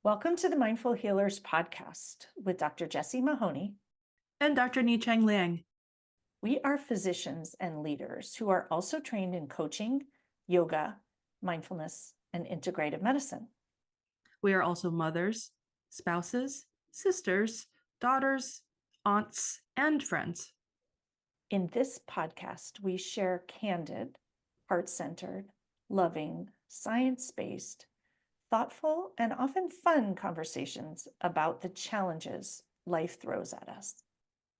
Welcome to the Mindful Healers podcast with Dr. Jessie Mahoney. And Dr. Ni-Cheng Liang. We are physicians and leaders who are also trained in coaching, yoga, mindfulness, and integrative medicine. We are also mothers, spouses, sisters, daughters, aunts, and friends. In this podcast, we share candid, heart-centered, loving, science-based, thoughtful, and often fun conversations about the challenges life throws at us.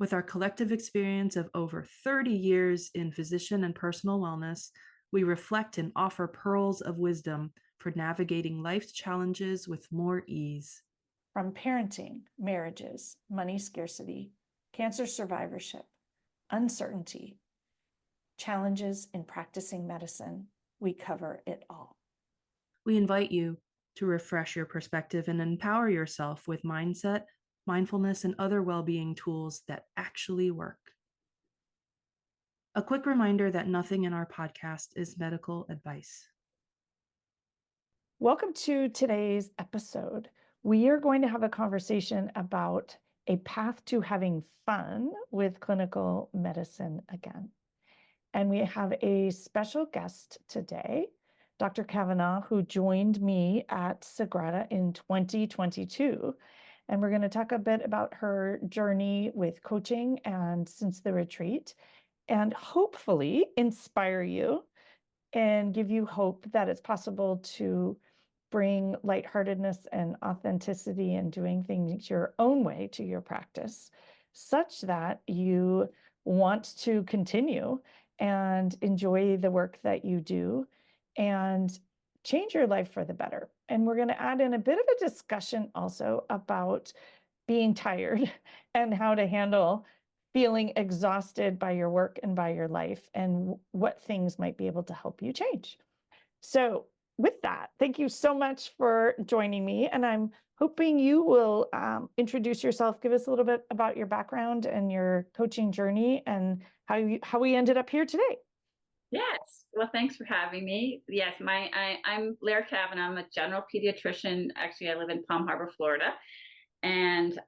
With our collective experience of over 30 years in physician and personal wellness, we reflect and offer pearls of wisdom for navigating life's challenges with more ease. From parenting, marriages, money scarcity, cancer survivorship, uncertainty, challenges in practicing medicine, we cover it all. We invite you to refresh your perspective and empower yourself with mindset, mindfulness, and other well-being tools that actually work. A quick reminder that nothing in our podcast is medical advice. Welcome to today's episode. We are going to have a conversation about a path to having fun with clinical medicine again. And we have a special guest today, Dr. Cavanaugh, who joined me at Sagrada in 2022. And we're going to talk a bit about her journey with coaching and since the retreat, and hopefully inspire you and give you hope that it's possible to bring lightheartedness and authenticity and doing things your own way to your practice, such that you want to continue and enjoy the work that you do and change your life for the better. And we're going to add in a bit of a discussion also about being tired and how to handle feeling exhausted by your work and by your life and what things might be able to help you change. So with that, thank you so much for joining me. And I'm hoping you will introduce yourself, give us a little bit about your background and your coaching journey and how we ended up here today. Yes. Well, thanks for having me. Yes, I'm Lara Cavanaugh. I'm a general pediatrician. Actually, I live in Palm Harbor, Florida. And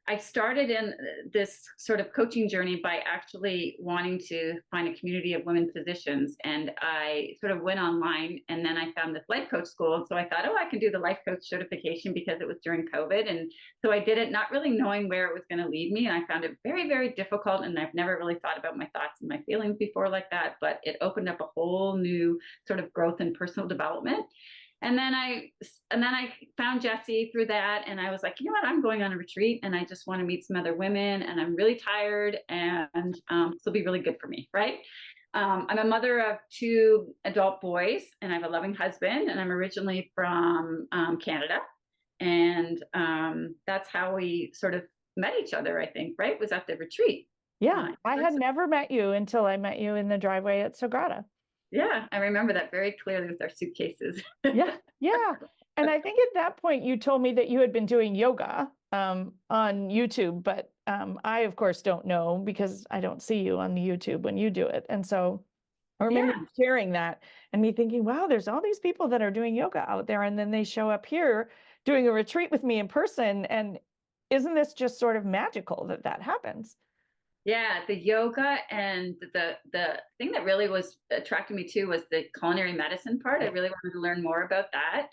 I started in this sort of coaching journey by actually wanting to find a community of women physicians. And I sort of went online and then I found this life coach school. And so I thought, oh, I can do the life coach certification because it was during COVID. And so I did it, not really knowing where it was going to lead me. And I found it very, very difficult. And I've never really thought about my thoughts and my feelings before like that, but it opened up a whole new sort of growth and personal development. And then I found Jessie through that. And I was like, you know what, I'm going on a retreat and I just want to meet some other women and I'm really tired and this will be really good for me, right? I'm a mother of 2 adult boys and I have a loving husband and I'm originally from Canada. And that's how we sort of met each other, I think, right? Was at the retreat. Yeah, I had never met you until I met you in the driveway at Sagrada. Yeah, I remember that very clearly with our suitcases. Yeah. And I think at that point you told me that you had been doing yoga on YouTube, but I, of course, don't know because I don't see you on the YouTube when you do it. And so I remember sharing that and me thinking, wow, there's all these people that are doing yoga out there. And then they show up here doing a retreat with me in person. And isn't this just sort of magical that that happens? Yeah, the yoga and the thing that really was attracting me too was the culinary medicine part. I really wanted to learn more about that.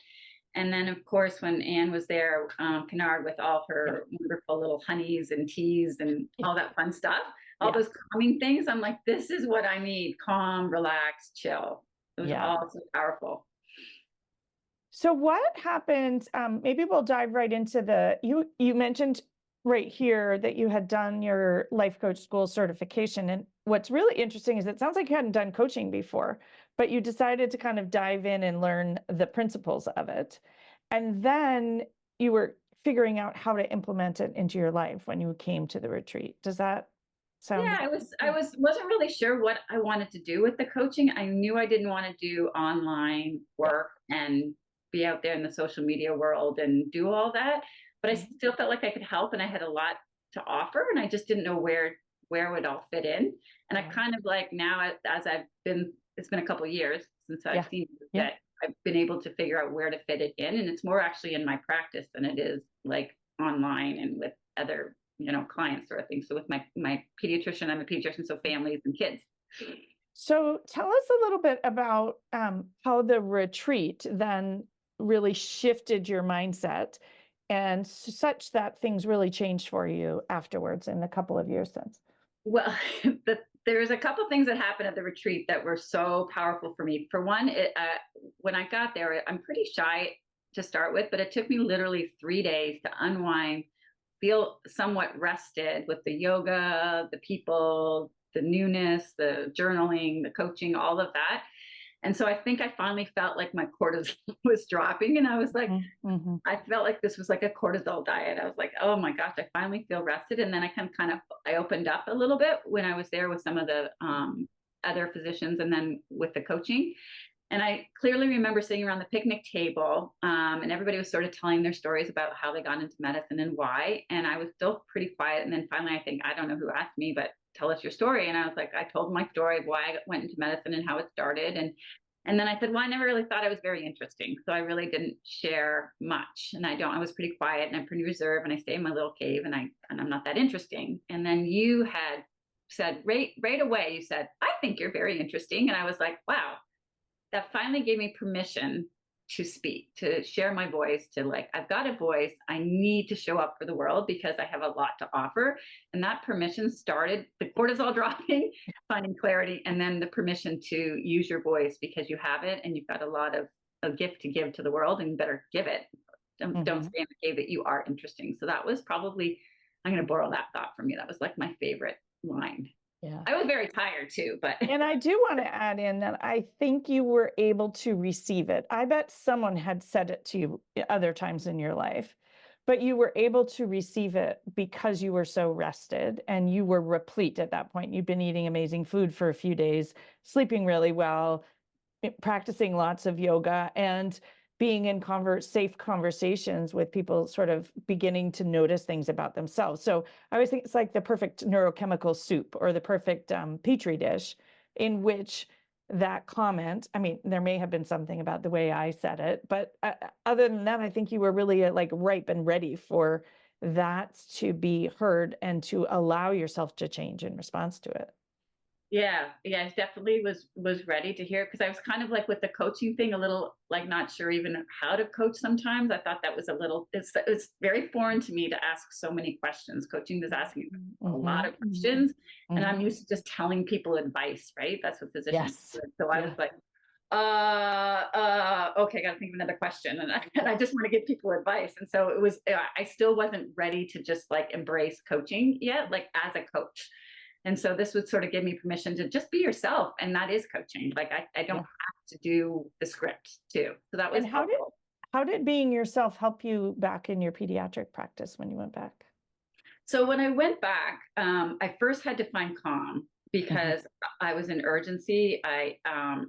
And then, of course, when Anne was there, Kennard, with all her wonderful little honeys and teas and all that fun stuff, all those calming things, I'm like, this is what I need: calm, relax, chill. It was all so powerful. So what happened? Maybe we'll dive right into you mentioned right here that you had done your life coach school certification. And what's really interesting is it sounds like you hadn't done coaching before, but you decided to kind of dive in and learn the principles of it. And then you were figuring out how to implement it into your life when you came to the retreat. Does that sound? Yeah, I wasn't really sure what I wanted to do with the coaching. I knew I didn't want to do online work and be out there in the social media world and do all that. But I still felt like I could help and I had a lot to offer and I just didn't know where it would all fit in. And I kind of like now, as it's been a couple of years since I've seen you, that I've been able to figure out where to fit it in. And it's more actually in my practice than it is like online and with other, clients sort of thing. So with my pediatrician, I'm a pediatrician, so families and kids. So tell us a little bit about how the retreat then really shifted your mindset and such that things really changed for you afterwards in the couple of years since. Well, there's a couple things that happened at the retreat that were so powerful for me. For one, when I got there, I'm pretty shy to start with, but it took me literally 3 days to unwind, feel somewhat rested with the yoga, the people, the newness, the journaling, the coaching, all of that. And so I think I finally felt like my cortisol was dropping, and I was like, I felt like this was like a cortisol diet. I was like, oh my gosh, I finally feel rested. And then I opened up a little bit when I was there with some of the other physicians and then with the coaching. And I clearly remember sitting around the picnic table, and everybody was sort of telling their stories about how they got into medicine and why. And I was still pretty quiet. And then finally, I don't know who asked me, but tell us your story. And I was like, I told my story of why I went into medicine and how it started. And then I said, well, I never really thought I was very interesting. So I really didn't share much. And I was pretty quiet and I'm pretty reserved and I stay in my little cave and I'm not that interesting. And then you had said right away, you said, I think you're very interesting. And I was like, wow, that finally gave me permission to speak, to share my voice, to like, I've got a voice. I need to show up for the world because I have a lot to offer. And that permission started the cortisol dropping, finding clarity, and then the permission to use your voice because you have it and you've got a lot of a gift to give to the world and you better give it. Don't stay in the cave that you are interesting. So that was probably, I'm going to borrow that thought from you. That was like my favorite line. Yeah. I was very tired too, but. And I do want to add in that I think you were able to receive it. I bet someone had said it to you other times in your life, but you were able to receive it because you were so rested and you were replete at that point. You'd been eating amazing food for a few days, sleeping really well, practicing lots of yoga, and being in safe conversations with people sort of beginning to notice things about themselves. So I always think it's like the perfect neurochemical soup or the perfect petri dish in which that comment, I mean, there may have been something about the way I said it, but other than that, I think you were really like ripe and ready for that to be heard and to allow yourself to change in response to it. Yeah, I definitely was ready to hear it because I was kind of like with the coaching thing, a little like not sure even how to coach sometimes. I thought that was it's very foreign to me to ask so many questions. Coaching is asking a lot of questions, and I'm used to just telling people advice, right? That's what physicians do. So I was like, okay, I got to think of another question. And I just want to give people advice. And so I still wasn't ready to just like embrace coaching yet, like as a coach. And so this would sort of give me permission to just be yourself. And that is coaching. Like I don't have to do the script too. So that was helpful. How did being yourself help you back in your pediatric practice when you went back? So when I went back, I first had to find calm because I was in urgency. I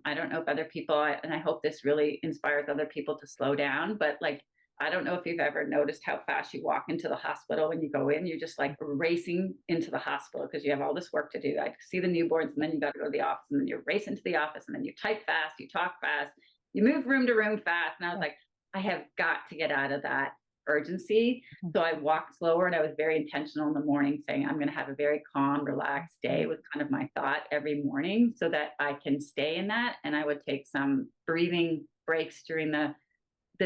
don't know if other people, and I hope this really inspires other people to slow down, but like, I don't know if you've ever noticed how fast you walk into the hospital when you go in. You're just like racing into the hospital because you have all this work to do. I see the newborns and then you got to go to the office and then you race into the office and then you type fast, you talk fast, you move room to room fast. And I was like, I have got to get out of that urgency. So I walked slower and I was very intentional in the morning saying, I'm going to have a very calm, relaxed day with kind of my thought every morning so that I can stay in that. And I would take some breathing breaks during the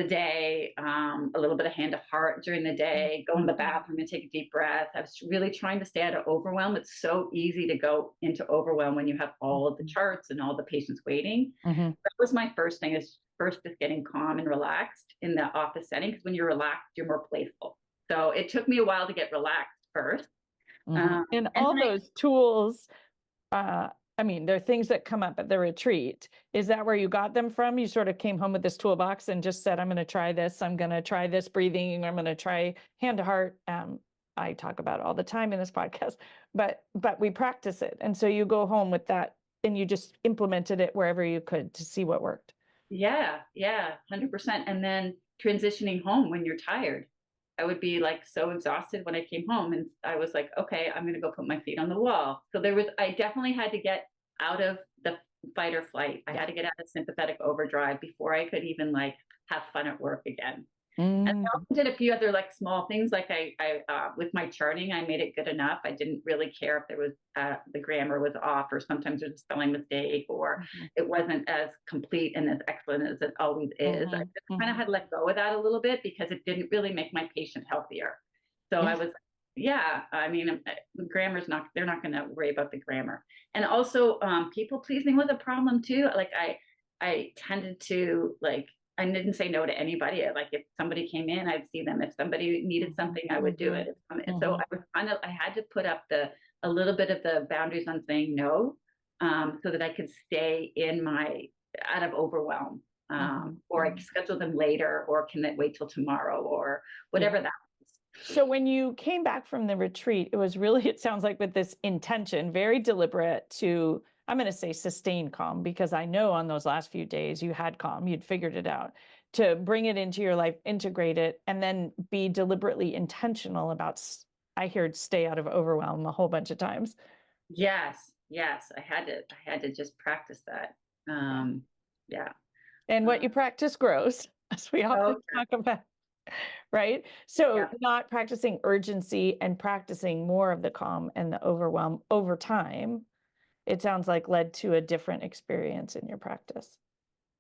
day, a little bit of hand to heart during the day, go in the bathroom and take a deep breath. I was really trying to stay out of overwhelm. It's so easy to go into overwhelm when you have all of the charts and all the patients waiting. That was my first thing, is just getting calm and relaxed in the office setting, because when you're relaxed, you're more playful. So it took me a while to get relaxed first. And all those tools, I mean, there are things that come up at the retreat. Is that where you got them from? You sort of came home with this toolbox and just said, I'm going to try this. I'm going to try this breathing. I'm going to try hand to heart. I talk about it all the time in this podcast, but we practice it. And so you go home with that and you just implemented it wherever you could to see what worked. Yeah, 100%. And then transitioning home when you're tired. I would be like so exhausted when I came home, and I was like, okay, I'm going to go put my feet on the wall. So I definitely had to get out of fight or flight. I had to get out of sympathetic overdrive before I could even like have fun at work again. And I also did a few other like small things, like I with my charting, I made it good enough. I didn't really care if there was the grammar was off, or sometimes there's a spelling mistake, or it wasn't as complete and as excellent as it always is. I just kind of had to let go of that a little bit because it didn't really make my patient healthier. So I was, I mean, grammar's not, they're not going to worry about the grammar. And also people pleasing was a problem too. Like I tended to like, I didn't say no to anybody. Like if somebody came in, I'd see them. If somebody needed something, I would do it. And so I was I had to put up a little bit of the boundaries on saying no, so that I could stay in out of overwhelm, or I schedule them later, or can they wait till tomorrow, or whatever that was. So when you came back from the retreat, it was really, it sounds like with this intention, very deliberate to, I'm going to say sustain calm, because I know on those last few days you had calm, you'd figured it out, to bring it into your life, integrate it, and then be deliberately intentional about, I heard stay out of overwhelm a whole bunch of times. Yes. I had to just practice that. And what you practice grows, as we often talk about. Right? So not practicing urgency and practicing more of the calm and the overwhelm over time, it sounds like led to a different experience in your practice.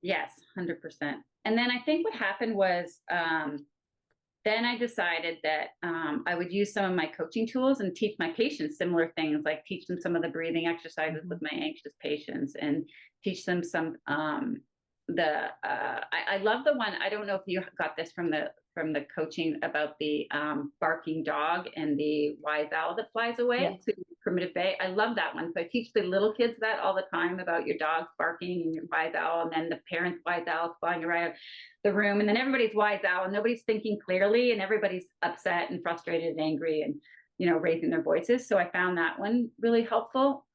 Yes, 100%. And then I think what happened was, then I decided that I would use some of my coaching tools and teach my patients similar things, like teach them some of the breathing exercises with my anxious patients, and teach them some, I love the one, I don't know if you got this from the coaching about the barking dog and the wise owl that flies away to Primitive Bay. I love that one. So I teach the little kids that all the time, about your dog barking and your wise owl, and then the parents' wise owl flying around the room, and then everybody's wise owl, and nobody's thinking clearly, and everybody's upset and frustrated and angry and, you know, raising their voices. So I found that one really helpful.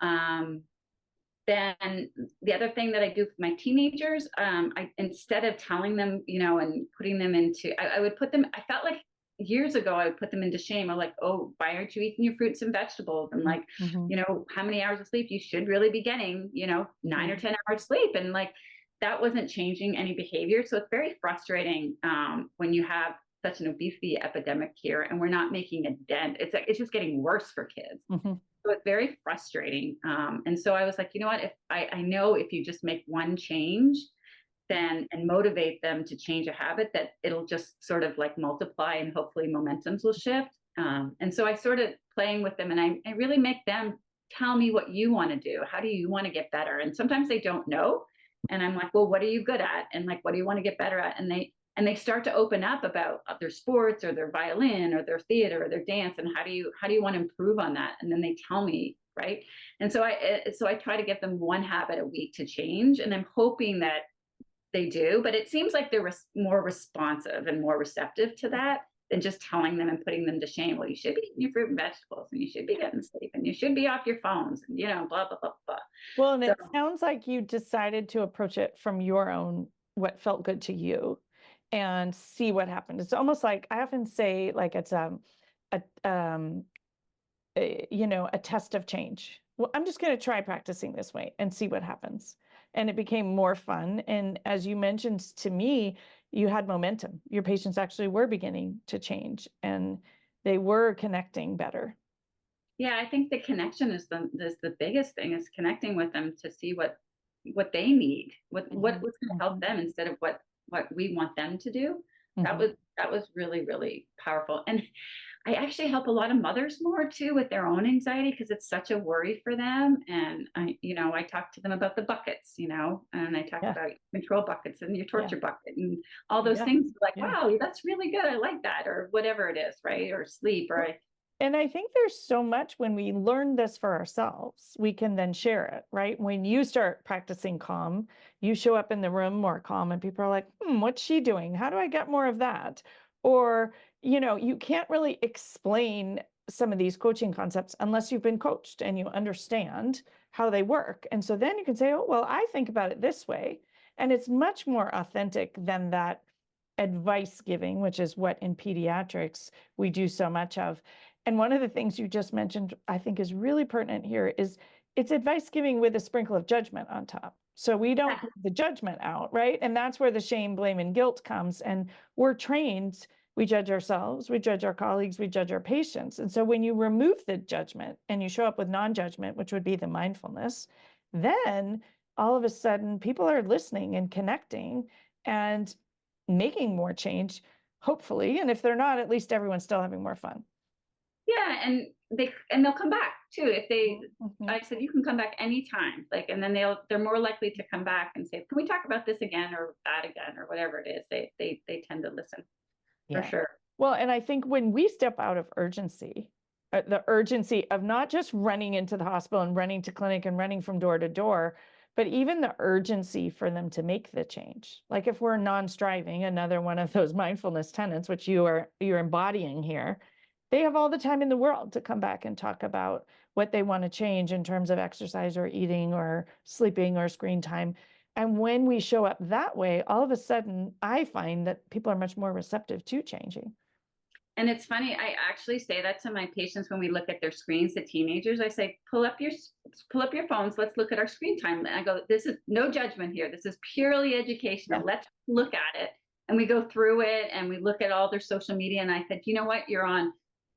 Then the other thing that I do for my teenagers, I, instead of telling them, you know, and putting them into, I would put them, I felt like years ago, I would put them into shame. I'm like, oh, why aren't you eating your fruits and vegetables? And like, you know, how many hours of sleep you should really be getting, you know, 9 or 10 hours sleep. And like, that wasn't changing any behavior. So it's very frustrating when you have such an obesity epidemic here and we're not making a dent. It's just getting worse for kids. So it's very frustrating. And so I was like, you know what, if I know if you just make one change, then, and motivate them to change a habit, that it'll just sort of like multiply and hopefully momentums will shift. And so I started playing with them, and I really make them tell me what you want to do. How do you want to get better? And sometimes they don't know. And I'm like, well, what are you good at? And like, what do you want to get better at? And they start to open up about their sports or their violin or their theater or their dance, and how do you want to improve on that? And then they tell me, right? And so I try to get them one habit a week to change, and I'm hoping that they do. But it seems like they're more responsive and more receptive to that than just telling them and putting them to shame. Well, you should be eating your fruit and vegetables, and you should be getting sleep, and you should be off your phones, and, you know, blah, blah, blah, blah. Well, and so, it sounds like you decided to approach it from your own, what felt good to you, and see what happened. It's almost like, I often say, like, it's you know, a test of change. Well, I'm just going to try practicing this way and see what happens. And it became more fun. And as you mentioned to me, you had momentum. Your patients actually were beginning to change, and they were connecting better. Yeah, I think the connection is the biggest thing, is connecting with them to see what they need, what's going to help them instead of what we want them to do. That was really, really powerful. And I actually help a lot of mothers more too with their own anxiety, because it's such a worry for them. And I talk to them about the buckets, you know, and I talk about control buckets and your torture bucket and all those things. Like, wow, that's really good. I like that, or whatever it is, right? Or sleep, or and I think there's so much, when we learn this for ourselves, we can then share it, right? When you start practicing calm, you show up in the room more calm, and people are like, what's she doing? How do I get more of that? Or, you know, you can't really explain some of these coaching concepts unless you've been coached and you understand how they work. And so then you can say, oh, well, I think about it this way. And it's much more authentic than that advice giving, which is what in pediatrics we do so much of. And one of the things you just mentioned, I think, is really pertinent here, is it's advice giving with a sprinkle of judgment on top. So we don't put the judgment out, right? And that's where the shame, blame, and guilt comes. And we're trained, we judge ourselves, we judge our colleagues, we judge our patients. And so when you remove the judgment and you show up with non-judgment, which would be the mindfulness, then all of a sudden people are listening and connecting and making more change, hopefully. And if they're not, at least everyone's still having more fun. Yeah, and they'll come back too. If they, Mhm. I said, you can come back anytime. Like, and then they're more likely to come back and say, can we talk about this again or that again or whatever it is. They tend to listen for sure. Well, and I think when we step out of urgency, the urgency of not just running into the hospital and running to clinic and running from door to door, but even the urgency for them to make the change. Like if we're non-striving, another one of those mindfulness tenets, which you're embodying here, they have all the time in the world to come back and talk about what they want to change in terms of exercise or eating or sleeping or screen time. And when we show up that way, all of a sudden, I find that people are much more receptive to changing. And it's funny, I actually say that to my patients when we look at their screens, the teenagers. I say, pull up your phones. Let's look at our screen time. And I go, this is no judgment here. This is purely educational. Let's look at it. And we go through it and we look at all their social media. And I said, you know what?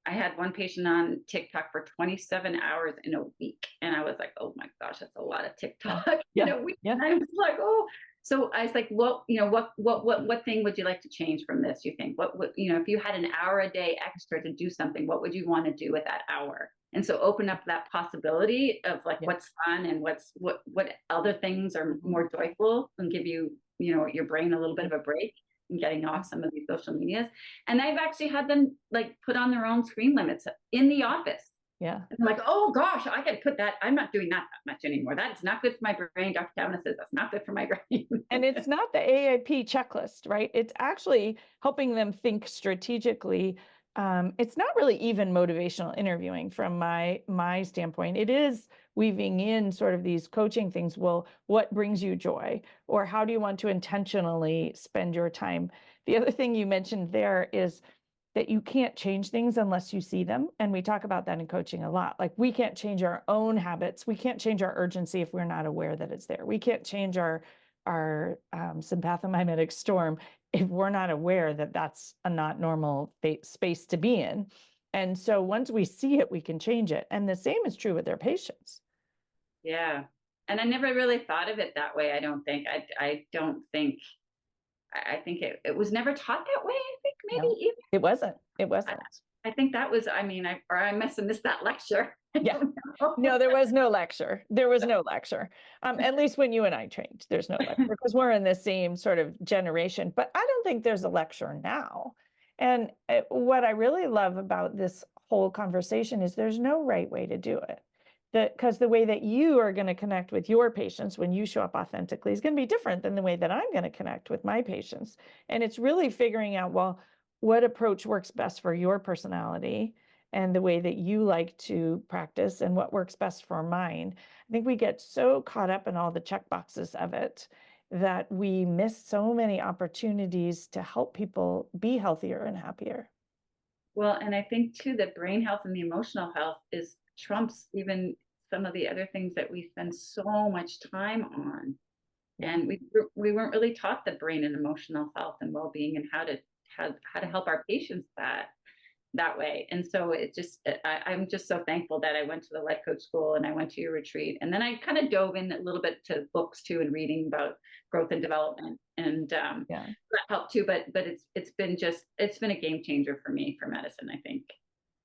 I had one patient on TikTok for 27 hours in a week. And I was like, oh my gosh, that's a lot of TikTok in a week. And I was like, oh. So I was like, well, what thing would you like to change from this? You think, what, if you had an hour a day extra to do something, what would you want to do with that hour? And so open up that possibility of like, what's fun and what other things are more joyful and give you, your brain a little bit of a break and getting off some of these social medias. And I've actually had them like put on their own screen limits in the office. Yeah. And I'm like, oh gosh, I can put that. I'm not doing that much anymore. That's not good for my brain. Dr. Cavanaugh says that's not good for my brain. And it's not the AIP checklist, right? It's actually helping them think strategically. It's not really even motivational interviewing from my standpoint. It is weaving in sort of these coaching things. Well, what brings you joy? Or how do you want to intentionally spend your time? The other thing you mentioned there is that you can't change things unless you see them. And we talk about that in coaching a lot. Like we can't change our own habits. We can't change our urgency if we're not aware that it's there. We can't change our sympathomimetic storm if we're not aware that that's a not normal space to be in. And so once we see it, we can change it. And the same is true with their patients. Yeah. And I never really thought of it that way. I don't think, I think it was never taught that way. I think maybe No, even. it wasn't. I think that was, I must have missed that lecture. Yeah. No, there was no lecture. At least when you and I trained, there's no lecture because we're in the same sort of generation, but I don't think there's a lecture now. And what I really love about this whole conversation is there's no right way to do it. Because the way that you are going to connect with your patients when you show up authentically is going to be different than the way that I'm going to connect with my patients. And it's really figuring out, well, what approach works best for your personality and the way that you like to practice and what works best for mine. I think we get so caught up in all the check boxes of it that we miss so many opportunities to help people be healthier and happier. Well, and I think too that brain health and the emotional health trumps even some of the other things that we spend so much time on. And we weren't really taught the brain and emotional health and well-being and how to help our patients that way. And so I'm just so thankful that I went to the life coach school and I went to your retreat. And then I kind of dove in a little bit to books too and reading about growth and development, and that helped too. But it's been a game changer for me for medicine, I think.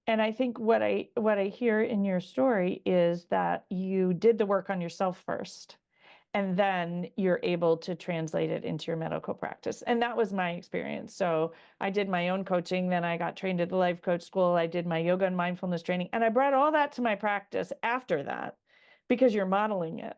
And I think what I hear in your story is that you did the work on yourself first, and then you're able to translate it into your medical practice. And that was my experience. So I did my own coaching, then I got trained at the life coach school. I did my yoga and mindfulness training, and I brought all that to my practice after that because you're modeling it.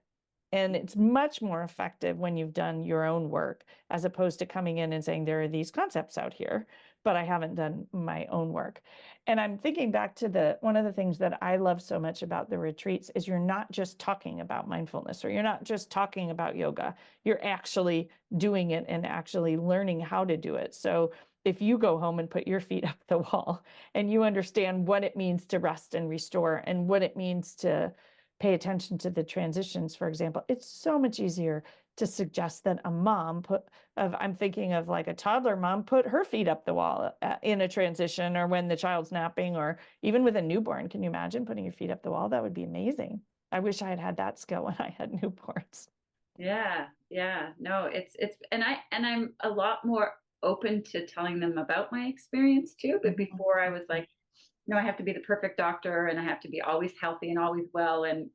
And it's much more effective when you've done your own work, as opposed to coming in and saying, there are these concepts out here, but I haven't done my own work. And I'm thinking back to one of the things that I love so much about the retreats is you're not just talking about mindfulness, or you're not just talking about yoga, you're actually doing it and actually learning how to do it. So if you go home and put your feet up the wall and you understand what it means to rest and restore and what it means to pay attention to the transitions, for example, it's so much easier to suggest that a mom I'm thinking of like a toddler mom, put her feet up the wall in a transition, or when the child's napping, or even with a newborn. Can you imagine putting your feet up the wall? That would be amazing. I wish I had that skill when I had newborns. Yeah, yeah. No, and I'm a lot more open to telling them about my experience too. But before I was like, no, I have to be the perfect doctor and I have to be always healthy and always well. And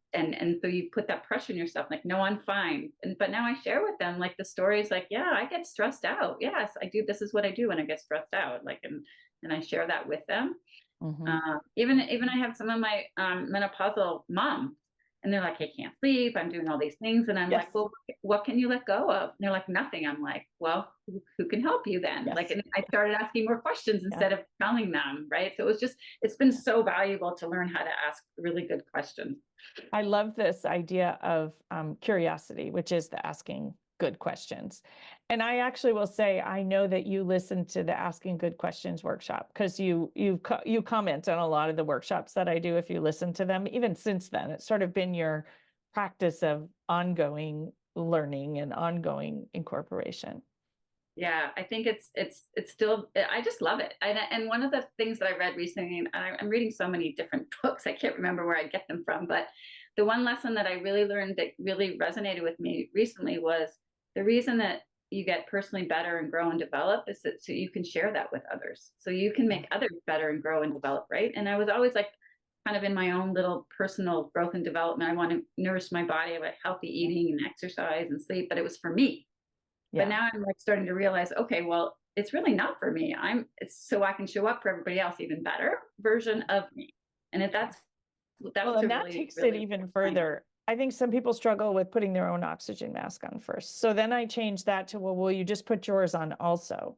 so you put that pressure on yourself, like, no, I'm fine. But now I share with them like the stories, like, yeah, I get stressed out. Yes, I do. This is what I do when I get stressed out. Like, and I share that with them. Even I have some of my menopausal moms, and they're like, I can't sleep. I'm doing all these things. And I'm like, well, what can you let go of? And they're like, nothing. I'm like, well, who can help you then? Like, and I started asking more questions instead of telling them, right? So it's been so valuable to learn how to ask really good questions. I love this idea of curiosity, which is the asking good questions. And I actually will say, I know that you listen to the Asking Good Questions workshop, because you comment on a lot of the workshops that I do. If you listen to them, even since then, it's sort of been your practice of ongoing learning and ongoing incorporation. Yeah, I think it's still, I just love it. And one of the things that I read recently, and I'm reading so many different books, I can't remember where I get them from, but the one lesson that I really learned that really resonated with me recently was the reason that you get personally better and grow and develop is that so you can share that with others. So you can make others better and grow and develop, right? And I was always like kind of in my own little personal growth and development. I want to nourish my body about healthy eating and exercise and sleep, but it was for me. But now I'm like starting to realize, okay, well, it's really not for me. It's so I can show up for everybody else, even better version of me. And that takes it even further. I think some people struggle with putting their own oxygen mask on first. So then I changed that to, well, will you just put yours on also?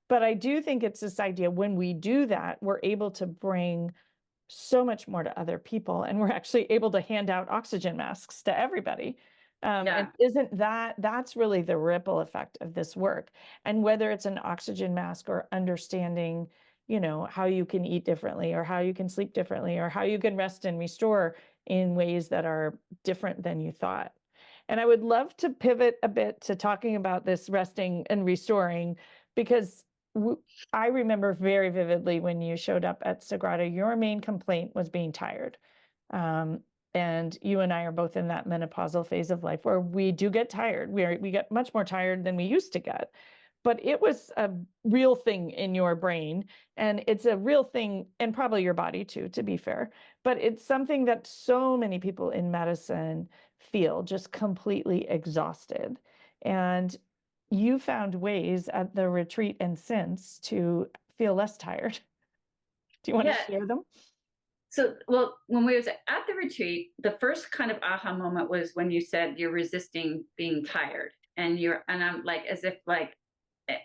But I do think it's this idea, when we do that, we're able to bring so much more to other people, and we're actually able to hand out oxygen masks to everybody. And that's really the ripple effect of this work. And whether it's an oxygen mask or understanding, how you can eat differently, or how you can sleep differently, or how you can rest and restore in ways that are different than you thought. And I would love to pivot a bit to talking about this resting and restoring, because I remember very vividly when you showed up at Sagrada, your main complaint was being tired. And you and I are both in that menopausal phase of life where we do get tired. We get much more tired than we used to get. But it was a real thing in your brain, and it's a real thing, and probably your body too, to be fair. But it's something that so many people in medicine feel, just completely exhausted. And you found ways at the retreat and since to feel less tired. Do you want to share them? So, well, when we was at the retreat, the first kind of aha moment was when you said you're resisting being tired, and I'm like, as if like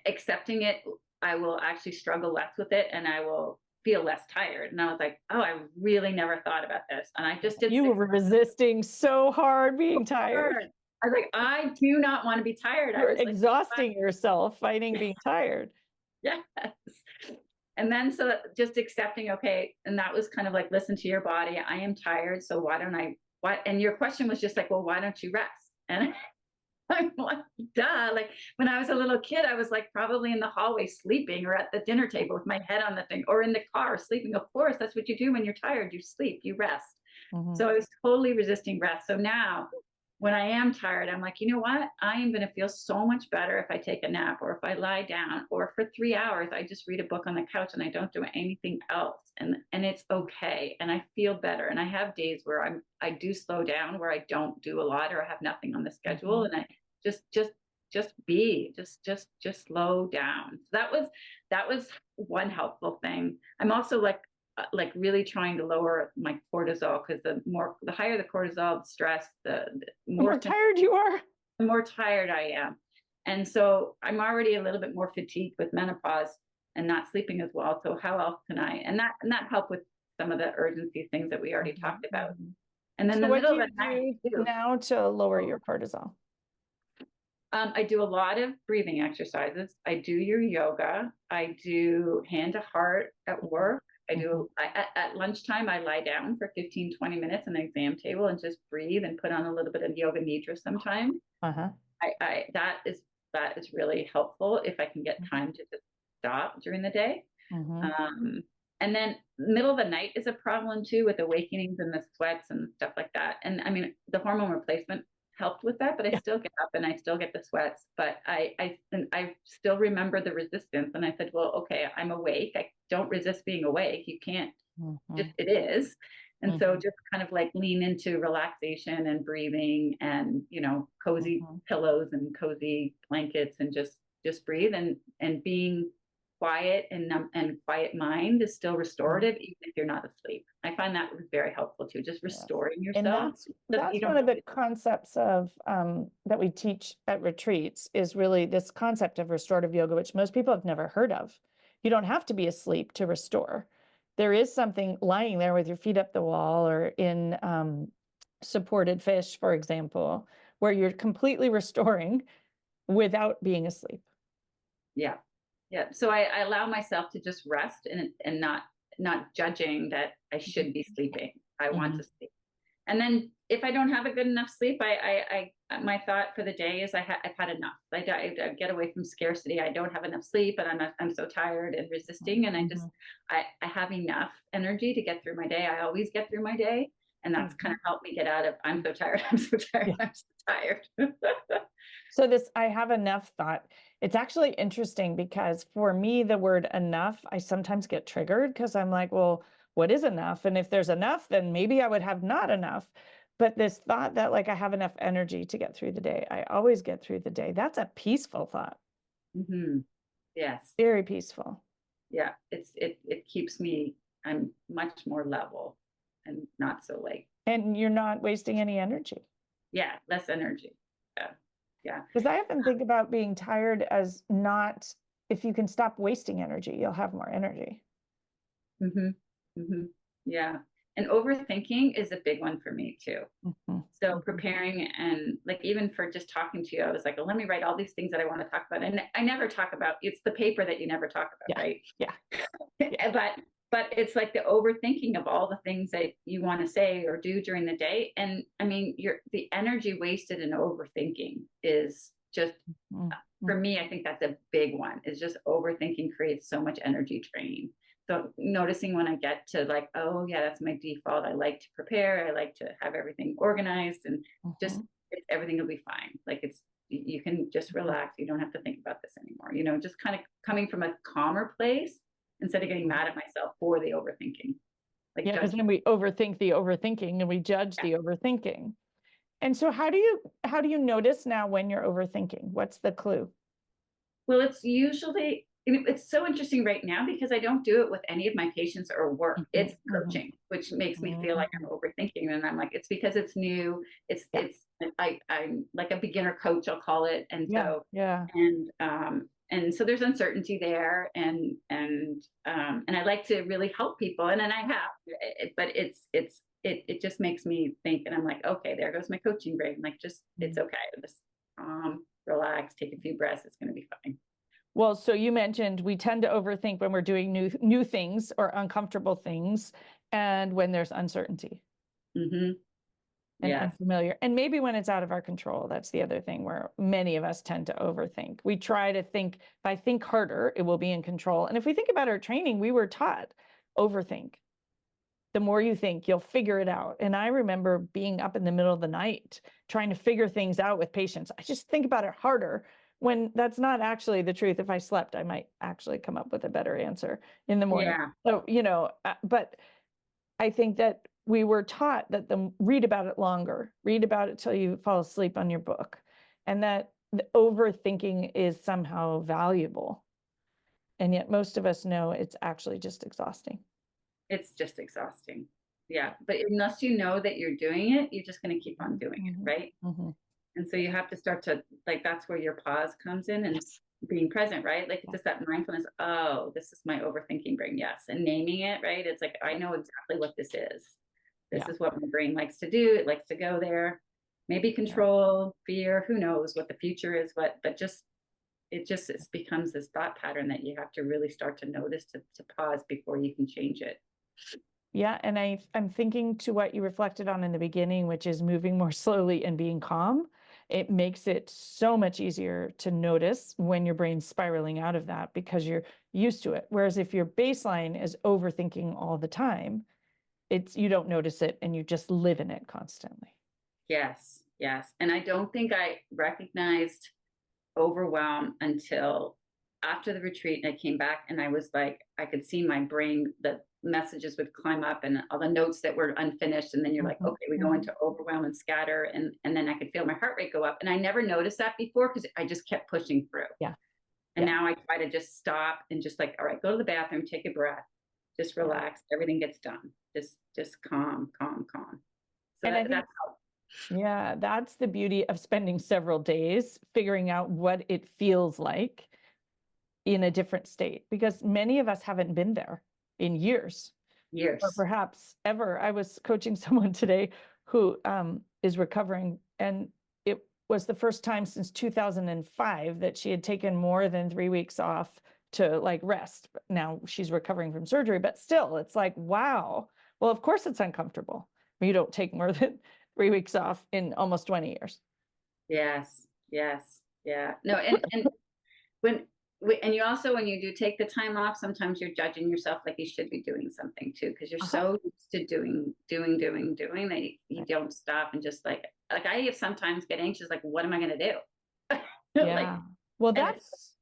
accepting it, I will actually struggle less with it, and I will feel less tired. And I was like, oh, I really never thought about this. And I just did. You were resisting so hard being tired. I was like, I do not want to be tired. You're exhausting yourself fighting being tired. Yes. And then so just accepting, okay, and that was kind of like, listen to your body. I am tired, so why don't I? And your question was just like, well, why don't you rest? And I'm like, duh. Like when I was a little kid, I was like probably in the hallway sleeping, or at the dinner table with my head on the thing, or in the car sleeping. Of course, that's what you do when you're tired. You sleep, you rest. So I was totally resisting rest. So now when I am tired, I'm like, you know what? I am going to feel so much better if I take a nap, or if I lie down, or for 3 hours, I just read a book on the couch and I don't do anything else. And it's okay. And I feel better. And I have days where I do slow down, where I don't do a lot, or I have nothing on the schedule. And I just slow down. So that was one helpful thing. I'm also like really trying to lower my cortisol, because the higher the cortisol, the stress, the more tired you are, the more tired I am. And so I'm already a little bit more fatigued with menopause and not sleeping as well. So how else can I, and that helped with some of the urgency things that we already talked about. And then what do you do now to lower your cortisol? I do a lot of breathing exercises. I do your yoga. I do hand to heart at work. I do, at lunchtime, I lie down for 15, 20 minutes on the exam table and just breathe and put on a little bit of yoga nidra sometimes. That is really helpful if I can get time to just stop during the day. And then middle of the night is a problem too, with awakenings and the sweats and stuff like that. And I mean, the hormone replacement helped with that, but I still get up and I still get the sweats, but I still remember the resistance. And I said, well, okay, I'm awake. I don't resist being awake. You can't, just, it is. And so just kind of like lean into relaxation and breathing and, you know, cozy pillows and cozy blankets and just breathe, and being quiet and quiet mind is still restorative, even if you're not asleep. I find that very helpful too, just restoring yourself. And that's one of the concepts of that we teach at retreats, is really this concept of restorative yoga, which most people have never heard of. You don't have to be asleep to restore. There is something lying there with your feet up the wall, or in supported fish, for example, where you're completely restoring without being asleep. Yeah. So I allow myself to just rest and not judging that I should be sleeping. I want to sleep. And then if I don't have a good enough sleep, my thought for the day is I've had enough. I get away from scarcity. I don't have enough sleep, and I'm so tired and resisting. And I have enough energy to get through my day. I always get through my day. And that's kind of helped me get out of, I'm so tired, I'm so tired, I'm so tired. So this I have enough thought, it's actually interesting, because for me, the word enough, I sometimes get triggered, because I'm like, well, what is enough? And if there's enough, then maybe I would have not enough. But this thought that like I have enough energy to get through the day, I always get through the day, that's a peaceful thought. Yes. Very peaceful. Yeah, it keeps me, I'm much more level and not so like. And you're not wasting any energy. Yeah, less energy. Yeah. Because I often think about being tired as not, if you can stop wasting energy, you'll have more energy. Yeah. And overthinking is a big one for me too. So preparing, and like, even for just talking to you, I was like, well, let me write all these things that I want to talk about. And I never talk about, it's the paper that you never talk about, right? But it's like the overthinking of all the things that you want to say or do during the day. And I mean, the energy wasted in overthinking is just, for me, I think that's a big one, is just overthinking creates so much energy drain. So noticing when I get to like, oh yeah, that's my default. I like to prepare. I like to have everything organized, and just everything will be fine. Like you can just relax. You don't have to think about this anymore. You know, just kind of coming from a calmer place, instead of getting mad at myself for the overthinking. Like, yeah, because then we overthink the overthinking, and we judge the overthinking. And so how do you notice now when you're overthinking? What's the clue? Well, it's usually, it's so interesting right now, because I don't do it with any of my patients or work. It's coaching, which makes me feel like I'm overthinking. And I'm like, it's because it's new. I'm like a beginner coach, I'll call it. And so, and so there's uncertainty there, and I like to really help people, and then I have, but it just makes me think, and I'm like, okay, there goes my coaching brain. Like, just, it's okay, just relax, take a few breaths, it's going to be fine. Well, so you mentioned we tend to overthink when we're doing new things or uncomfortable things, and when there's uncertainty. And unfamiliar. And maybe when it's out of our control, that's the other thing where many of us tend to overthink. We try to think, if I think harder, it will be in control. And if we think about our training, we were taught overthink. The more you think, you'll figure it out. And I remember being up in the middle of the night, trying to figure things out with patients. I just think about it harder, when that's not actually the truth. If I slept, I might actually come up with a better answer in the morning. So, you know, but I think that we were taught that read about it longer, read about it till you fall asleep on your book, and that the overthinking is somehow valuable. And yet most of us know it's actually just exhausting. It's just exhausting. Yeah. But unless you know that you're doing it, you're just going to keep on doing it. Right. And so you have to start to, like, that's where your pause comes in, and being present, right? Like, it's just that mindfulness. Oh, this is my overthinking brain. Yes. And naming it, right? It's like, I know exactly what this is. This is what my brain likes to do. It likes to go there. Maybe control, fear, who knows what the future is, but just it becomes this thought pattern that you have to really start to notice, to pause before you can change it. Yeah, and I'm thinking to what you reflected on in the beginning, which is moving more slowly and being calm. It makes it so much easier to notice when your brain's spiraling out of that because you're used to it. Whereas if your baseline is overthinking all the time, you don't notice it and you just live in it constantly. Yes, yes. And I don't think I recognized overwhelm until after the retreat. And I came back and I was like, I could see my brain, the messages would climb up and all the notes that were unfinished. And then you're like, okay, we go into overwhelm and scatter. And then I could feel my heart rate go up. And I never noticed that before because I just kept pushing through. Yeah. And now I try to just stop and just like, all right, go to the bathroom, take a breath, just relax. Everything gets done. Just calm. So and that's yeah, that's the beauty of spending several days figuring out what it feels like in a different state, because many of us haven't been there in years, or perhaps ever. I was coaching someone today who is recovering, and it was the first time since 2005 that she had taken more than 3 weeks off to like rest. Now she's recovering from surgery, but still, it's like, wow. Well, of course it's uncomfortable. You don't take more than 3 weeks off in almost 20 years. Yes. Yeah. No, and and you also, when you do take the time off, sometimes you're judging yourself like you should be doing something too, because you're so used to doing that you don't stop and just like I sometimes get anxious, like, what am I going to do? Yeah. Well, that's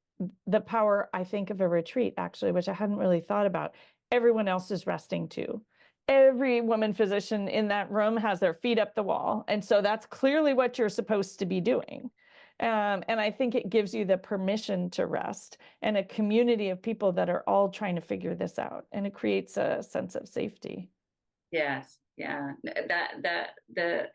the power, I think, of a retreat, actually, which I hadn't really thought about. Everyone else is resting too. Every woman physician in that room has their feet up the wall. And so that's clearly what you're supposed to be doing. And I think it gives you the permission to rest, and a community of people that are all trying to figure this out. And it creates a sense of safety. Yes. Yeah. The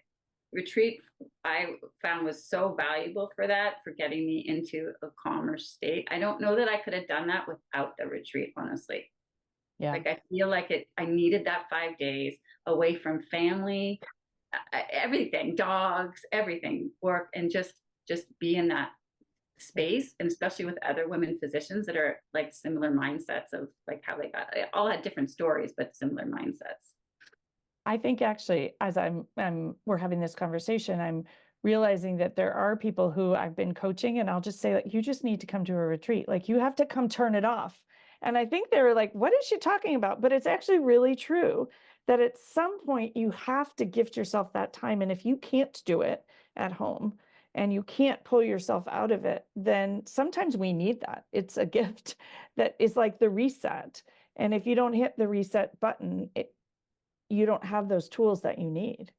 retreat I found was so valuable for that, for getting me into a calmer state. I don't know that I could have done that without the retreat, honestly. Yeah. Like I feel like I needed that 5 days away from family, everything, dogs, everything, work, and just be in that space. And especially with other women physicians that are like similar mindsets of like how they all had different stories, but similar mindsets. I think actually, as we're having this conversation, I'm realizing that there are people who I've been coaching, and I'll just say, like, you just need to come to a retreat. Like, you have to come turn it off. And I think they were like, what is she talking about? But it's actually really true that at some point you have to gift yourself that time. And if you can't do it at home and you can't pull yourself out of it, then sometimes we need that. It's a gift that is like the reset. And if you don't hit the reset button, you don't have those tools that you need.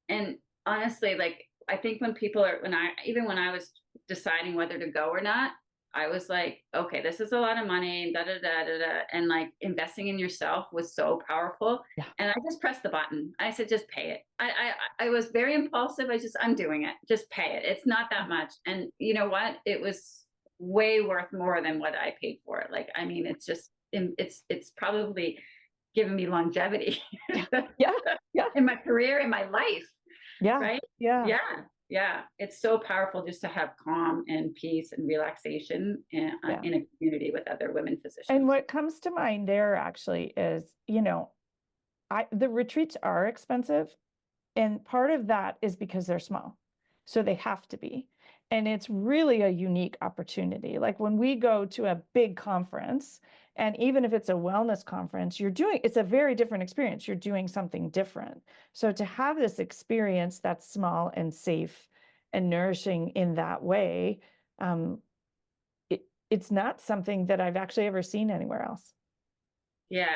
And honestly, like, I think when I was deciding whether to go or not, I was like, okay, this is a lot of money, and like investing in yourself was so powerful. Yeah. And I just pressed the button. I said, just pay it. I was very impulsive. I'm doing it. Just pay it. It's not that much. And you know what? It was way worth more than what I paid for it. Like, I mean, it's probably given me longevity. Yeah. In my career, in my life. Yeah. Right. Yeah. It's so powerful just to have calm and peace and relaxation in a community with other women physicians. And what comes to mind there actually is, the retreats are expensive, and part of that is because they're small. So they have to be. And it's really a unique opportunity. Like when we go to a big conference, and even if it's a wellness conference, it's a very different experience. You're doing something different. So to have this experience that's small and safe and nourishing in that way, it's not something that I've actually ever seen anywhere else. Yeah,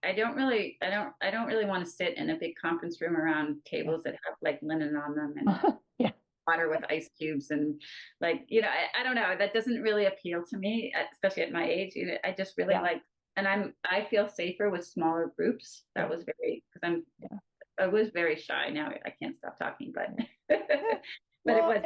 I don't really want to sit in a big conference room around tables that have like linen on them and water with ice cubes and like, I don't know, that doesn't really appeal to me, especially at my age. I just really like, and I feel safer with smaller groups. That was because I was very shy. Now I can't stop talking, but but it was.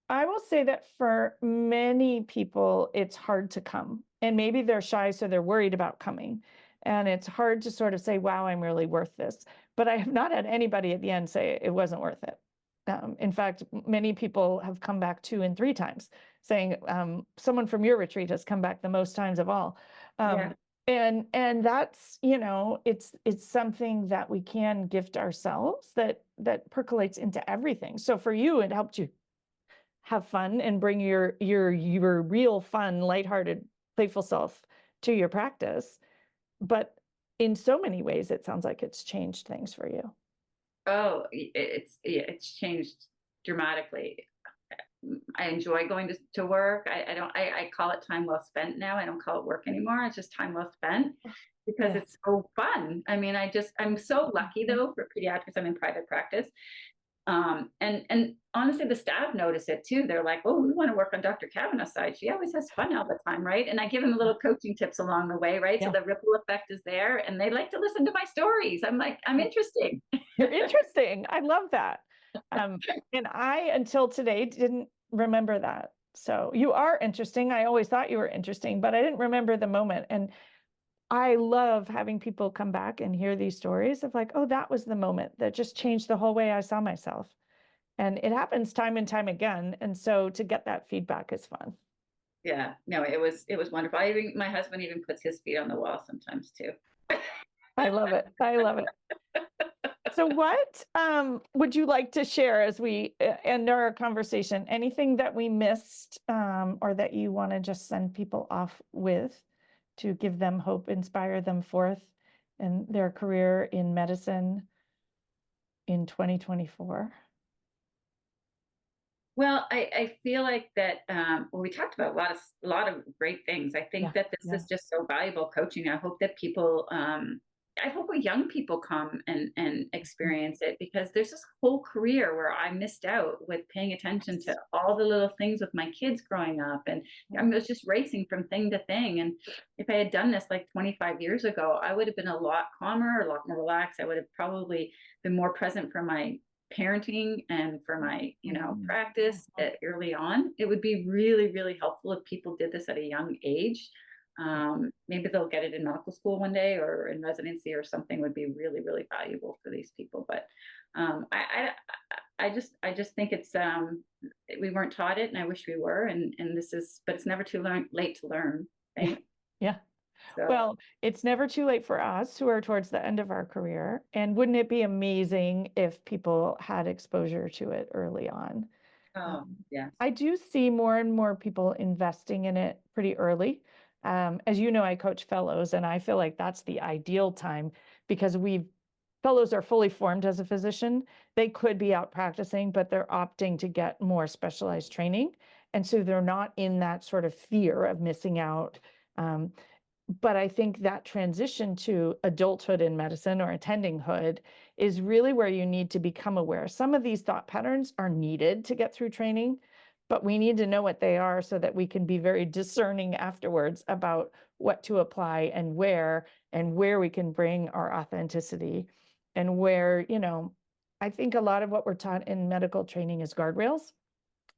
I will say that for many people, it's hard to come, and maybe they're shy, so they're worried about coming. And it's hard to sort of say, wow, I'm really worth this. But I have not had anybody at the end say it wasn't worth it. In fact, many people have come back 2 and 3 times, saying someone from your retreat has come back the most times of all. Yeah. And that's, you know, it's something that we can gift ourselves that percolates into everything. So for you, it helped you have fun and bring your real fun, lighthearted, playful self to your practice. But in so many ways, it sounds like it's changed things for you. Oh, it's changed dramatically. I enjoy going to work. I call it time well spent now. I don't call it work anymore. It's just time well spent because Yeah. it's so fun. I mean, I'm so lucky though for pediatrics. I'm in private practice. And honestly, the staff notice it too. They're like, "Oh, we want to work on Dr. Cavanaugh's side. She always has fun all the time, right?" And I give them a little coaching tips along the way, right? Yeah. So the ripple effect is there, and they like to listen to my stories. I'm like, I'm interesting. You're interesting. I love that. And I, until today, didn't remember that. So you are interesting. I always thought you were interesting, but I didn't remember the moment. And I love having people come back and hear these stories of like, oh, that was the moment that just changed the whole way I saw myself. And it happens time and time again. And so to get that feedback is fun. Yeah, no, it was wonderful. My husband even puts his feet on the wall sometimes too. I love it. I love it. So what would you like to share as we end our conversation? Anything that we missed or that you want to just send people off with to give them hope, inspire them forth in their career in medicine in 2024? Well, I feel like that well, we talked about a lot of great things. I think that this is just so valuable coaching. I hope that people I hope young people come and experience it, because there's this whole career where I missed out with paying attention to all the little things with my kids growing up. And I was just racing from thing to thing. And if I had done this like 25 years ago, I would have been a lot calmer, a lot more relaxed. I would have probably been more present for my parenting and for my practice early on. It would be really, really helpful if people did this at a young age. Maybe they'll get it in medical school one day or in residency or something. Would be really, really valuable for these people. But I just think it's we weren't taught it, and I wish we were. And this is, but it's never too late to learn, right? Yeah. So. Well, it's never too late for us who are towards the end of our career. And wouldn't it be amazing if people had exposure to it early on? Oh, yes. I do see more and more people investing in it pretty early. As you know, I coach fellows, and I feel like that's the ideal time because fellows are fully formed as a physician. They could be out practicing, but they're opting to get more specialized training. And so they're not in that sort of fear of missing out. But I think that transition to adulthood in medicine or attendinghood is really where you need to become aware. Some of these thought patterns are needed to get through training, but we need to know what they are so that we can be very discerning afterwards about what to apply and where we can bring our authenticity and where, I think a lot of what we're taught in medical training is guardrails,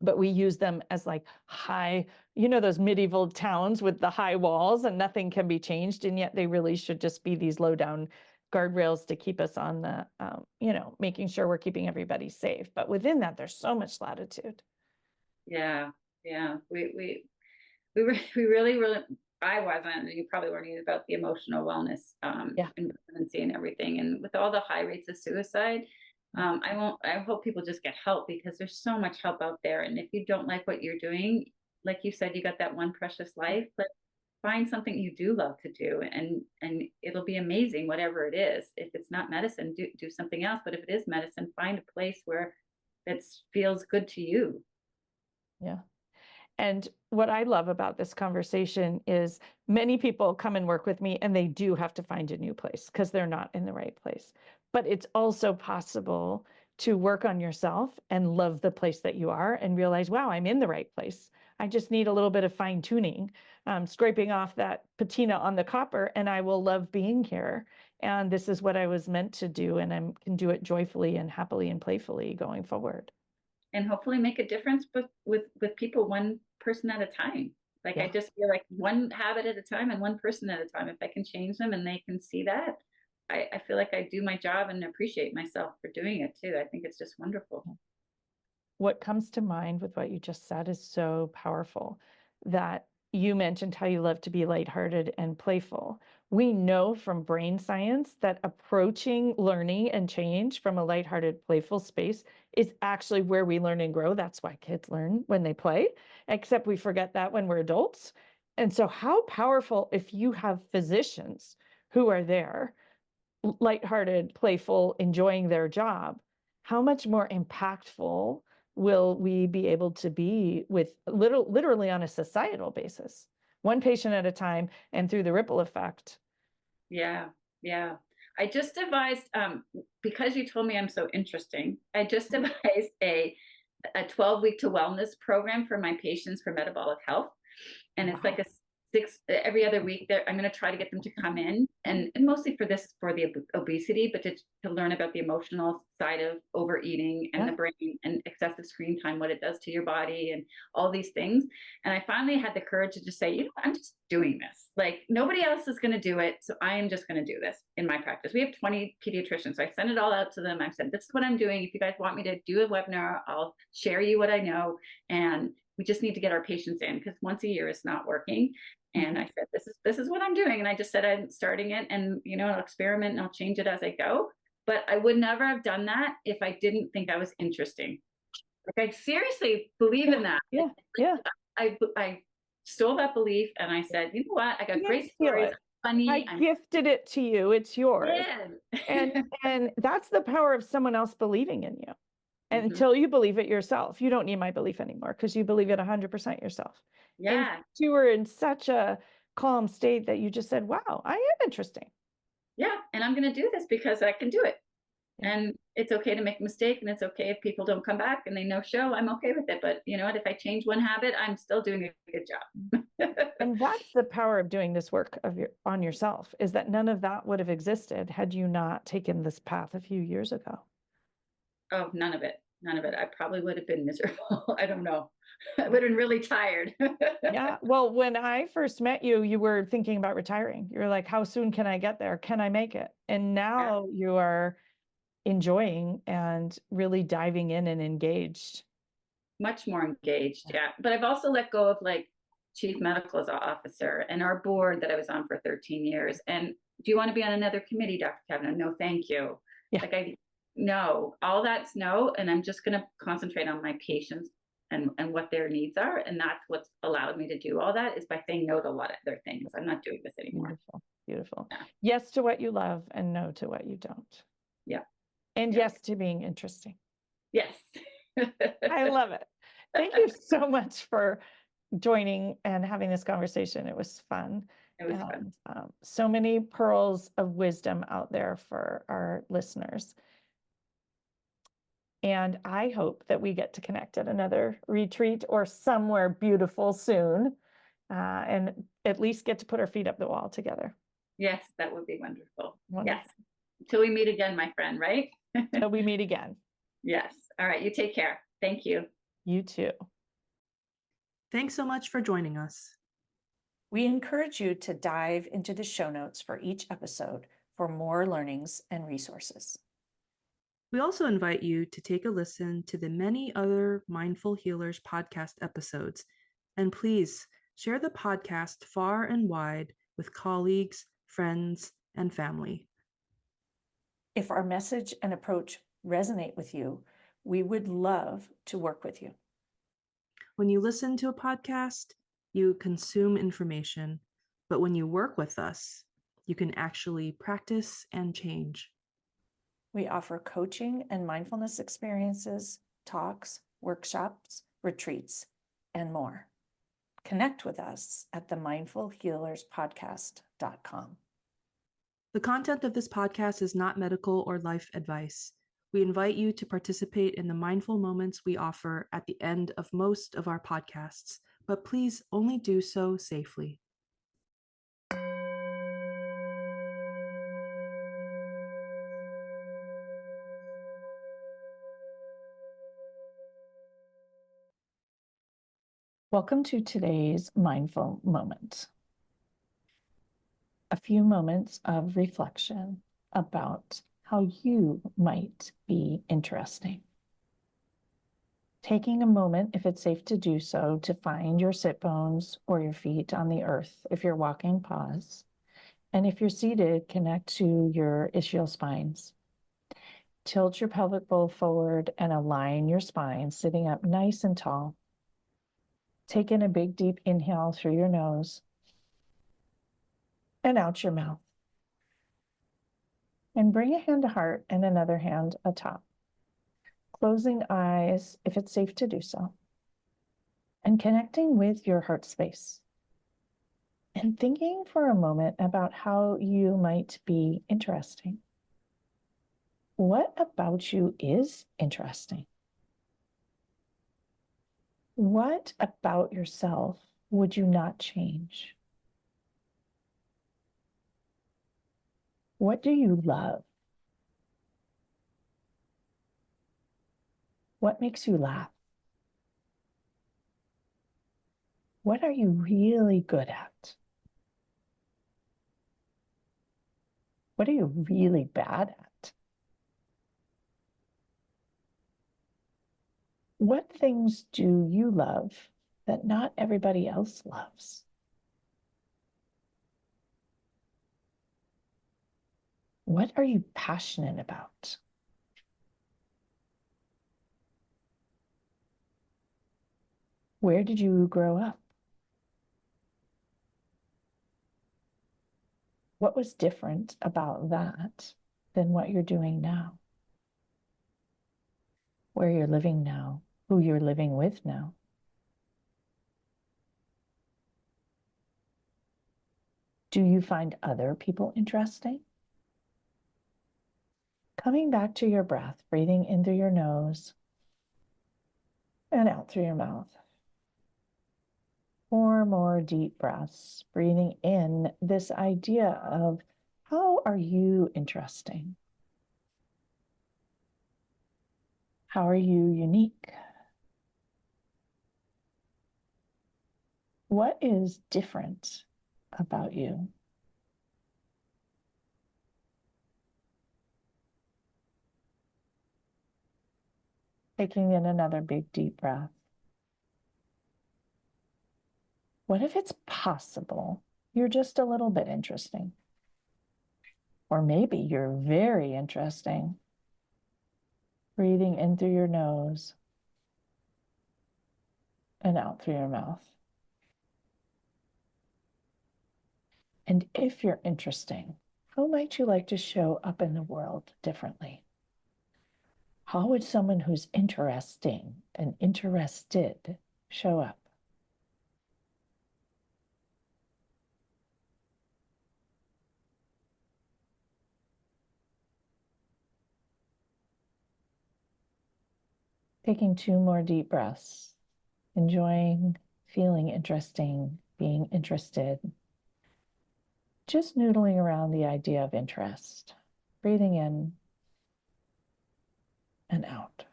but we use them as like high, those medieval towns with the high walls and nothing can be changed. And yet they really should just be these low down guardrails to keep us on the, making sure we're keeping everybody safe. But within that, there's so much latitude. Yeah. We really, I wasn't, and you probably weren't either, about the emotional wellness in residency and everything. And with all the high rates of suicide, I hope people just get help, because there's so much help out there. And if you don't like what you're doing, like you said, you got that one precious life, but find something you do love to do, and it'll be amazing, whatever it is. If it's not medicine, do something else. But if it is medicine, find a place where it feels good to you. Yeah. And what I love about this conversation is many people come and work with me and they do have to find a new place because they're not in the right place. But it's also possible to work on yourself and love the place that you are and realize, wow, I'm in the right place. I just need a little bit of fine tuning, scraping off that patina on the copper, and I will love being here. And this is what I was meant to do, and I can do it joyfully and happily and playfully going forward. And hopefully make a difference with people, one person at a time. Like, I just feel like one habit at a time and one person at a time. If I can change them and they can see that, I feel like I do my job and appreciate myself for doing it too. I think it's just wonderful. what comes to mind with what you just said is so powerful, that you mentioned how you love to be lighthearted and playful. We know from brain science that approaching learning and change from a lighthearted, playful space is actually where we learn and grow. That's why kids learn when they play, except we forget that when we're adults. And so how powerful if you have physicians who are there, lighthearted, playful, enjoying their job, how much more impactful will we be able to be with literally on a societal basis, one patient at a time and through the ripple effect. Yeah, yeah. I just devised, because you told me I'm so interesting, I just devised a 12-week to wellness program for my patients for metabolic health. And it's like a every other week there, I'm going to try to get them to come in and mostly for the obesity, but to learn about the emotional side of overeating and the brain and excessive screen time, what it does to your body and all these things. And I finally had the courage to just say, you know, I'm just doing this. Like nobody else is going to do it. So I am just going to do this in my practice. We have 20 pediatricians. So I sent it all out to them. I said, this is what I'm doing. If you guys want me to do a webinar, I'll share you what I know. And we just need to get our patients in because once a year is not working. And I said, this is what I'm doing. And I just said, I'm starting it and, you know, I'll experiment and I'll change it as I go. But I would never have done that if I didn't think I was interesting. Like I seriously believe in that. Yeah. I stole that belief and I said, you know what? I got great stories. Funny. I gifted it to you. It's yours. Yeah. and that's the power of someone else believing in you. And until you believe it yourself, you don't need my belief anymore because you believe it 100% yourself. Yeah. And you were in such a calm state that you just said, wow, I am interesting. Yeah. And I'm going to do this because I can do it. Yeah. And it's okay to make a mistake. And it's okay if people don't come back and they no show, I'm okay with it. But you know what, if I change one habit, I'm still doing a good job. And that's the power of doing this work on yourself, is that none of that would have existed had you not taken this path a few years ago. Oh, none of it. None of it. I probably would have been miserable. I don't know. I would have been really tired. Yeah. Well, when I first met you, you were thinking about retiring. You were like, how soon can I get there? Can I make it? And now you are enjoying and really diving in and engaged. Much more engaged. Yeah. But I've also let go of like chief medical officer and our board that I was on for 13 years. And do you want to be on another committee, Dr. Cavanaugh? No, thank you. Yeah. Like no, all that's no. And I'm just going to concentrate on my patients and what their needs are. And that's what's allowed me to do all that, is by saying no to a lot of other things. I'm not doing this anymore. Beautiful. Beautiful. Yeah. Yes to what you love and no to what you don't. Yeah. And yes to being interesting. Yes. I love it. Thank you so much for joining and having this conversation. It was fun. It was fun. So many pearls of wisdom out there for our listeners. And I hope that we get to connect at another retreat or somewhere beautiful soon, and at least get to put our feet up the wall together. Yes, that would be wonderful. Wonderful. Yes. Until we meet again, my friend, right? Until we meet again. Yes. All right. You take care. Thank you. You too. Thanks so much for joining us. We encourage you to dive into the show notes for each episode for more learnings and resources. We also invite you to take a listen to the many other Mindful Healers podcast episodes, and please share the podcast far and wide with colleagues, friends, and family. If our message and approach resonate with you, we would love to work with you. When you listen to a podcast, you consume information, but when you work with us, you can actually practice and change. We offer coaching and mindfulness experiences, talks, workshops, retreats, and more. Connect with us at themindfulhealerspodcast.com. The content of this podcast is not medical or life advice. We invite you to participate in the mindful moments we offer at the end of most of our podcasts, but please only do so safely. Welcome to today's mindful moment. A few moments of reflection about how you might be interesting. Taking a moment, if it's safe to do so, to find your sit bones or your feet on the earth. If you're walking, pause. And if you're seated, connect to your ischial spines. Tilt your pelvic bowl forward and align your spine, sitting up nice and tall. Take in a big, deep inhale through your nose and out your mouth. And bring a hand to heart and another hand atop. Closing eyes, if it's safe to do so. And connecting with your heart space. And thinking for a moment about how you might be interesting. What about you is interesting? What about yourself would you not change? What do you love? What makes you laugh? What are you really good at? What are you really bad at? What things do you love that not everybody else loves? What are you passionate about? Where did you grow up? What was different about that than what you're doing now? Where you're living now, who you're living with now? Do you find other people interesting? Coming back to your breath, breathing in through your nose and out through your mouth. 4 more deep breaths, breathing in this idea of how are you interesting? How are you unique? What is different about you? Taking in another big deep breath. What if it's possible you're just a little bit interesting? Or maybe you're very interesting. Breathing in through your nose and out through your mouth. And if you're interesting, how might you like to show up in the world differently? How would someone who's interesting and interested show up? Taking 2 more deep breaths, enjoying feeling interesting, being interested, just noodling around the idea of interest, breathing in and out.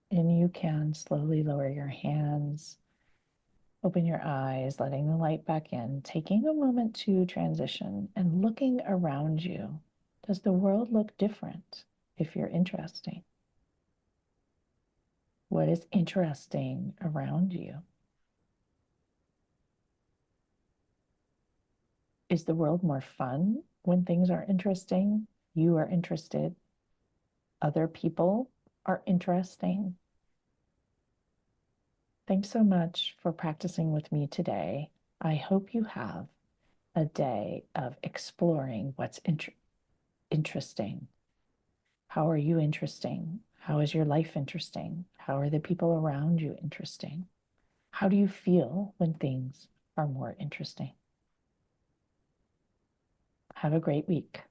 And you can slowly lower your hands, open your eyes, letting the light back in, taking a moment to transition and looking around you. Does the world look different if you're interesting? What is interesting around you? Is the world more fun when things are interesting? You are interested. Other people are interesting. Thanks so much for practicing with me today. I hope you have a day of exploring what's interesting. How are you interesting? How is your life interesting? How are the people around you interesting? How do you feel when things are more interesting? Have a great week.